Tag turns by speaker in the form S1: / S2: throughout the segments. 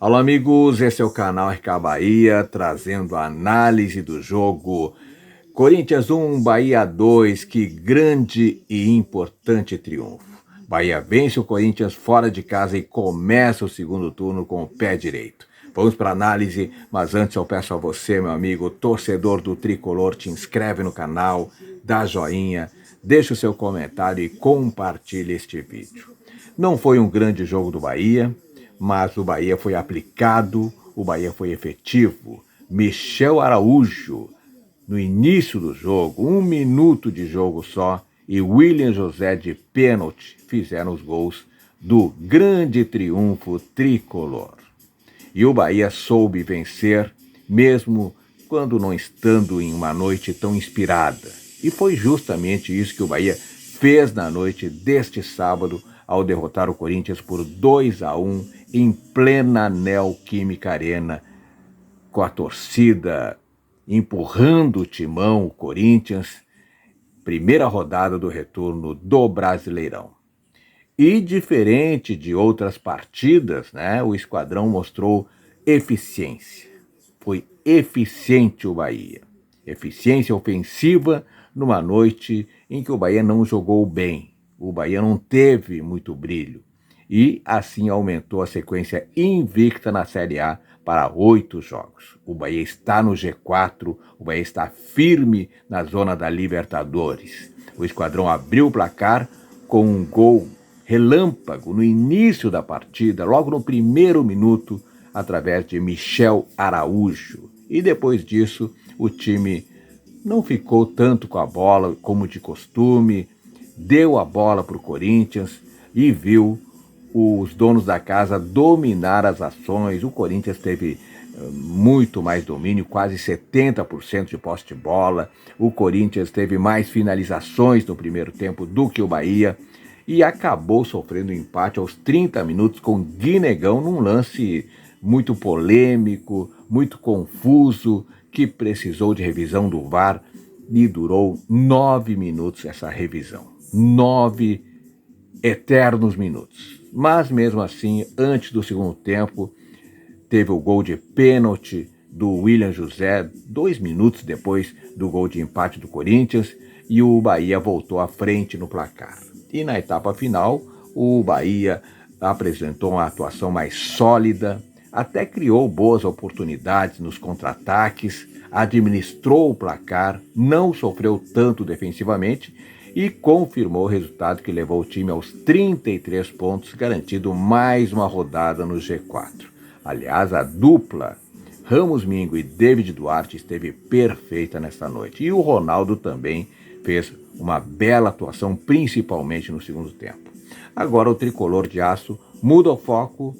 S1: Alô amigos, esse é o canal RK Bahia, trazendo a análise do jogo Corinthians 1, Bahia 2, que grande e importante triunfo. Bahia vence o Corinthians fora de casa e começa o segundo turno com o pé direito. Vamos para a análise, mas antes eu peço a você, meu amigo, torcedor do Tricolor, te inscreve no canal, dá joinha, deixa o seu comentário e compartilha este vídeo. Não foi um grande jogo do Bahia, mas o Bahia foi aplicado, o Bahia foi efetivo. Michel Araújo, no início do jogo, 1 minuto de jogo só, e William José de pênalti fizeram os gols do grande triunfo tricolor. E o Bahia soube vencer, mesmo quando não estando em uma noite tão inspirada. E foi justamente isso que o Bahia fez na noite deste sábado, ao derrotar o Corinthians por 2-1 em plena Neoquímica Arena, com a torcida empurrando o timão, o Corinthians, primeira rodada do retorno do Brasileirão. E diferente de outras partidas, né, o Esquadrão mostrou eficiência. Foi eficiente o Bahia. Eficiência ofensiva numa noite em que o Bahia não jogou bem. O Bahia não teve muito brilho. E assim aumentou a sequência invicta na Série A para 8 jogos. O Bahia está no G4, o Bahia está firme na zona da Libertadores. O Esquadrão abriu o placar com um gol relâmpago no início da partida, logo no primeiro minuto, através de Michel Araújo. E depois disso, o time não ficou tanto com a bola como de costume, deu a bola para o Corinthians e viu os donos da casa dominar as ações. O Corinthians teve muito mais domínio, quase 70% de posse de bola. O Corinthians teve mais finalizações no primeiro tempo do que o Bahia e acabou sofrendo um empate aos 30 minutos com Guinegão num lance muito polêmico, muito confuso, que precisou de revisão do VAR e durou 9 minutos essa revisão. 9 eternos minutos. Mas mesmo assim, antes do segundo tempo, teve o gol de pênalti do William José, 2 minutos depois do gol de empate do Corinthians, e o Bahia voltou à frente no placar. E na etapa final, o Bahia apresentou uma atuação mais sólida, até criou boas oportunidades nos contra-ataques, administrou o placar, não sofreu tanto defensivamente e confirmou o resultado que levou o time aos 33 pontos, garantindo mais uma rodada no G4. Aliás, a dupla Ramos Mingo e David Duarte esteve perfeita nesta noite. E o Ronaldo também fez uma bela atuação, principalmente no segundo tempo. Agora o Tricolor de Aço muda o foco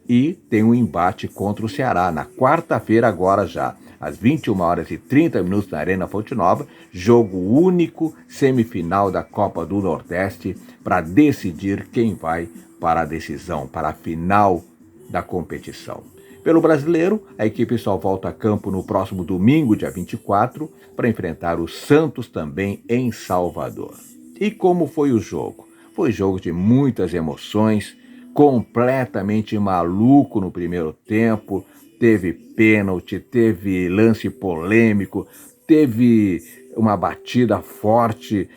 S1: e tem um embate contra o Ceará, na quarta-feira agora já, às 21h30 na Arena Fonte Nova, jogo único, semifinal da Copa do Nordeste, para decidir quem vai para a decisão, para a final da competição. Pelo Brasileiro, a equipe só volta a campo no próximo domingo, dia 24, para enfrentar o Santos também em Salvador. E como foi o jogo? Foi jogo de muitas emoções, completamente maluco no primeiro tempo, teve pênalti, teve lance polêmico, teve uma batida forte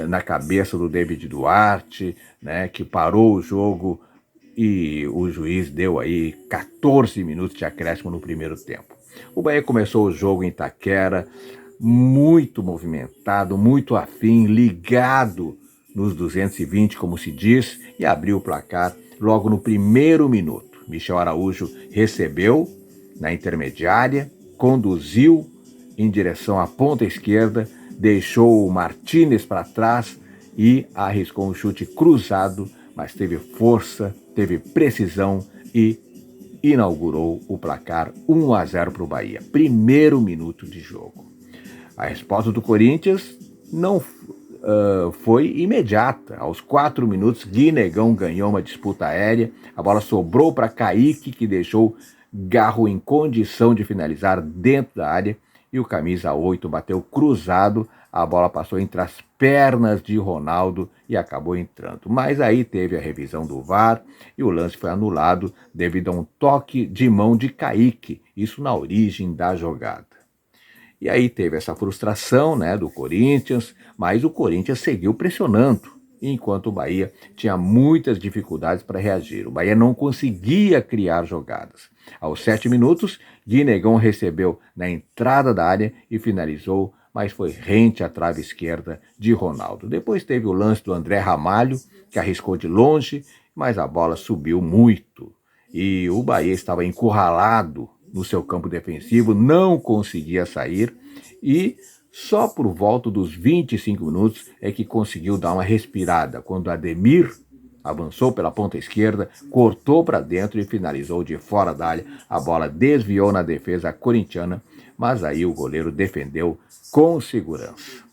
S1: na cabeça do David Duarte, né, que parou o jogo e o juiz deu aí 14 minutos de acréscimo no primeiro tempo. O Bahia começou o jogo em Itaquera, muito movimentado, muito afim, ligado nos 220, como se diz, e abriu o placar logo no primeiro minuto. Michel Araújo recebeu na intermediária, conduziu em direção à ponta esquerda, deixou o Martínez para trás e arriscou um chute cruzado, mas teve força, teve precisão e inaugurou o placar 1-0 para o Bahia. Primeiro minuto de jogo. A resposta do Corinthians não foi imediata. Aos 4 minutos, Guinegão ganhou uma disputa aérea, a bola sobrou para Kaique, que deixou Garro em condição de finalizar dentro da área, e o camisa 8 bateu cruzado, a bola passou entre as pernas de Ronaldo e acabou entrando. Mas aí teve a revisão do VAR e o lance foi anulado devido a um toque de mão de Kaique, isso na origem da jogada. E aí teve essa frustração, né, do Corinthians, mas o Corinthians seguiu pressionando, enquanto o Bahia tinha muitas dificuldades para reagir. O Bahia não conseguia criar jogadas. Aos 7 minutos, Guinegão recebeu na entrada da área e finalizou, mas foi rente à trave esquerda de Ronaldo. Depois teve o lance do André Ramalho, que arriscou de longe, mas a bola subiu muito. E o Bahia estava encurralado no seu campo defensivo, não conseguia sair e só por volta dos 25 minutos é que conseguiu dar uma respirada, quando Ademir avançou pela ponta esquerda, cortou para dentro e finalizou de fora da área. A bola desviou na defesa corintiana, mas aí o goleiro defendeu com segurança.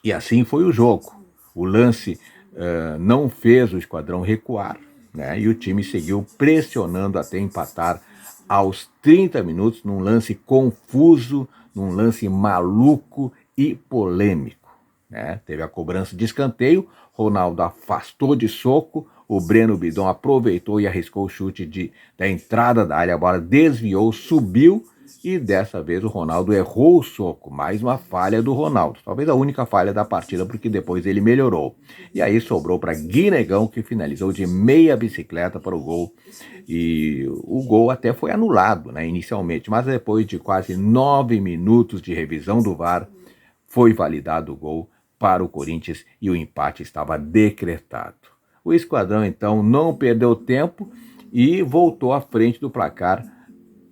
S1: E assim foi o jogo. O lance não fez o esquadrão recuar, né? E o time seguiu pressionando até empatar aos 30 minutos, num lance confuso, num lance maluco e polêmico, né? Teve a cobrança de escanteio, Ronaldo afastou de soco, o Breno Bidon aproveitou e arriscou o chute da entrada da área, a bola desviou, subiu e dessa vez o Ronaldo errou o soco, mais uma falha do Ronaldo, talvez a única falha da partida, porque depois ele melhorou. E aí sobrou para Guinegão, que finalizou de meia bicicleta para o gol, e o gol até foi anulado, né, inicialmente, mas depois de quase 9 minutos de revisão do VAR, foi validado o gol para o Corinthians e o empate estava decretado. O esquadrão então não perdeu tempo e voltou à frente do placar.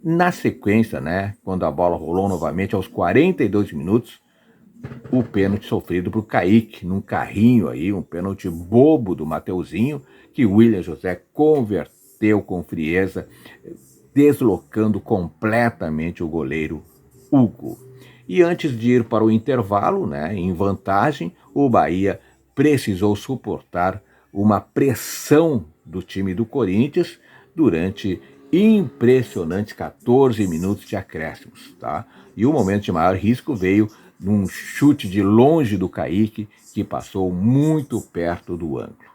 S1: Na sequência, né, quando a bola rolou novamente aos 42 minutos, o pênalti sofrido por Kaique, num carrinho aí, um pênalti bobo do Mateuzinho, que William José converteu com frieza, deslocando completamente o goleiro Hugo. E antes de ir para o intervalo, né, em vantagem, o Bahia precisou suportar uma pressão do time do Corinthians durante impressionantes 14 minutos de acréscimos, tá? E o momento de maior risco veio num chute de longe do Kaique, que passou muito perto do ângulo.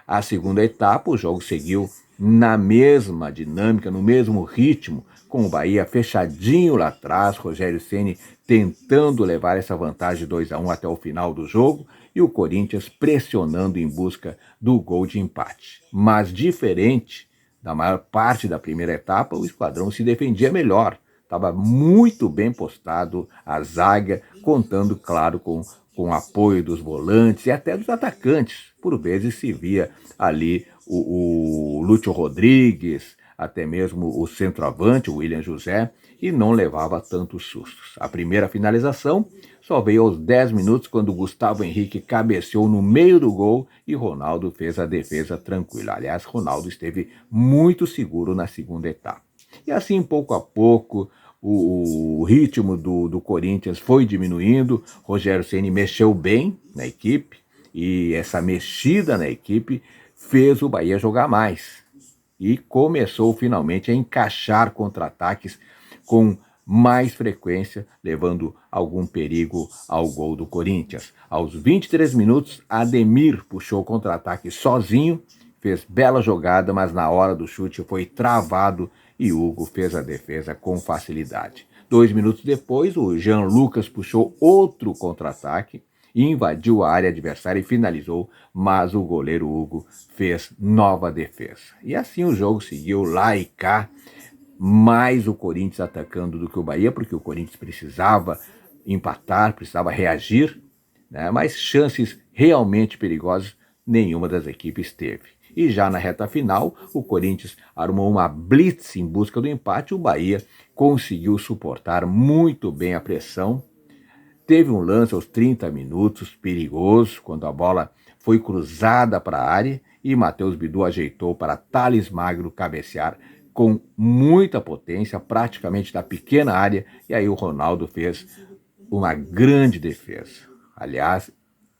S1: A segunda etapa, o jogo seguiu na mesma dinâmica, no mesmo ritmo, com o Bahia fechadinho lá atrás, Rogério Ceni tentando levar essa vantagem 2-1 até o final do jogo, e o Corinthians pressionando em busca do gol de empate. Mas diferente da maior parte da primeira etapa, o esquadrão se defendia melhor. Estava muito bem postado a zaga, contando, claro, com o apoio dos volantes e até dos atacantes. Por vezes se via ali o Lúcio Rodrigues, até mesmo o centroavante, o William José, e não levava tantos sustos. A primeira finalização só veio aos 10 minutos, quando Gustavo Henrique cabeceou no meio do gol e Ronaldo fez a defesa tranquila. Aliás, Ronaldo esteve muito seguro na segunda etapa. E assim, pouco a pouco, o ritmo do Corinthians foi diminuindo, Rogério Ceni mexeu bem na equipe, e essa mexida na equipe fez o Bahia jogar mais. E começou finalmente a encaixar contra-ataques com mais frequência, levando algum perigo ao gol do Corinthians. Aos 23 minutos, Ademir puxou o contra-ataque sozinho, fez bela jogada, mas na hora do chute foi travado e Hugo fez a defesa com facilidade. 2 minutos depois, o Jean Lucas puxou outro contra-ataque, invadiu a área adversária e finalizou, mas o goleiro Hugo fez nova defesa. E assim o jogo seguiu lá e cá, mais o Corinthians atacando do que o Bahia, porque o Corinthians precisava empatar, precisava reagir, né? Mas chances realmente perigosas nenhuma das equipes teve. E já na reta final, o Corinthians armou uma blitz em busca do empate, o Bahia conseguiu suportar muito bem a pressão. Teve um lance aos 30 minutos, perigoso, quando a bola foi cruzada para a área e Matheus Bidu ajeitou para Thales Magno cabecear com muita potência, praticamente da pequena área, e aí o Ronaldo fez uma grande defesa. Aliás,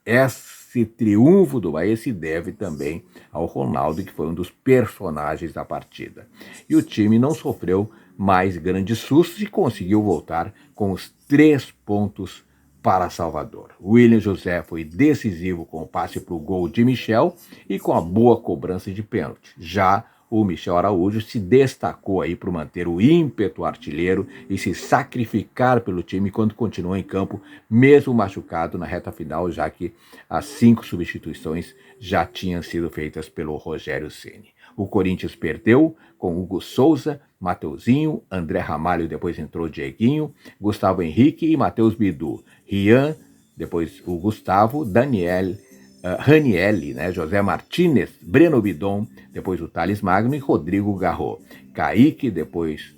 S1: esse triunfo do Bahia se deve também ao Ronaldo, que foi um dos personagens da partida. E o time não sofreu mais grandes sustos e conseguiu voltar com os 3 pontos para Salvador. William José foi decisivo com o passe para o gol de Michel e com a boa cobrança de pênalti. Já o Michel Araújo se destacou aí por manter o ímpeto artilheiro e se sacrificar pelo time quando continuou em campo, mesmo machucado na reta final, já que as 5 substituições já tinham sido feitas pelo Rogério Ceni. O Corinthians perdeu com Hugo Souza, Mateuzinho, André Ramalho, depois entrou Dieguinho, Gustavo Henrique e Matheus Bidu. Rian, depois o Gustavo, Daniel, Ranielli, né, José Martínez, Breno Bidon, depois o Thales Magno e Rodrigo Garro. Kaique, depois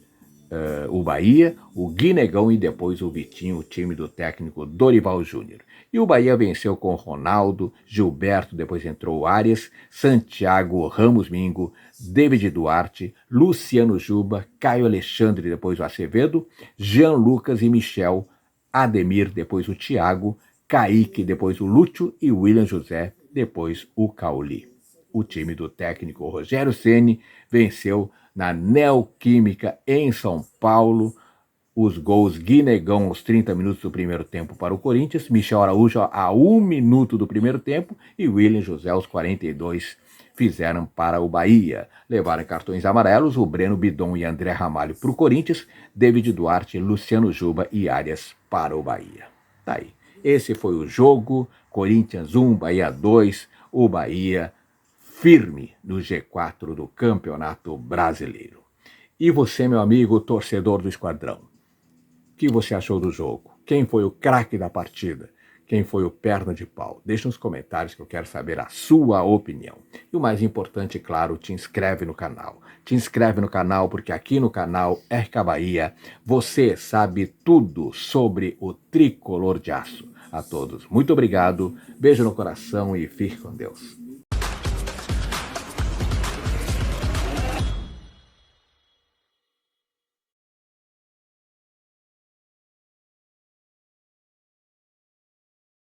S1: o Bahia, o Guinegão e depois o Vitinho, o time do técnico Dorival Júnior. E o Bahia venceu com Ronaldo, Gilberto, depois entrou Arias, Santiago Ramos Mingo, David Duarte, Luciano Juba, Caio Alexandre, depois o Acevedo, Jean Lucas e Michel, Ademir, depois o Thiago, Kaique, depois o Lúcio e William José, depois o Cauli. O time do técnico Rogério Ceni venceu na Neoquímica em São Paulo. Os gols Guinegão aos 30 minutos do primeiro tempo para o Corinthians, Michel Araújo a 1 minuto do primeiro tempo e William José aos 42 fizeram para o Bahia. Levaram cartões amarelos o Breno Bidon e André Ramalho para o Corinthians, David Duarte, Luciano Juba e Arias para o Bahia. Tá aí. Esse foi o jogo, Corinthians 1, Bahia 2, o Bahia firme no G4 do Campeonato Brasileiro. E você, meu amigo, torcedor do Esquadrão, o que você achou do jogo? Quem foi o craque da partida? Quem foi o perna de pau? Deixa nos comentários que eu quero saber a sua opinião. E o mais importante, claro, te inscreve no canal. Te inscreve no canal porque aqui no canal RK Bahia você sabe tudo sobre o tricolor de aço. A todos, muito obrigado, beijo no coração e fique com Deus.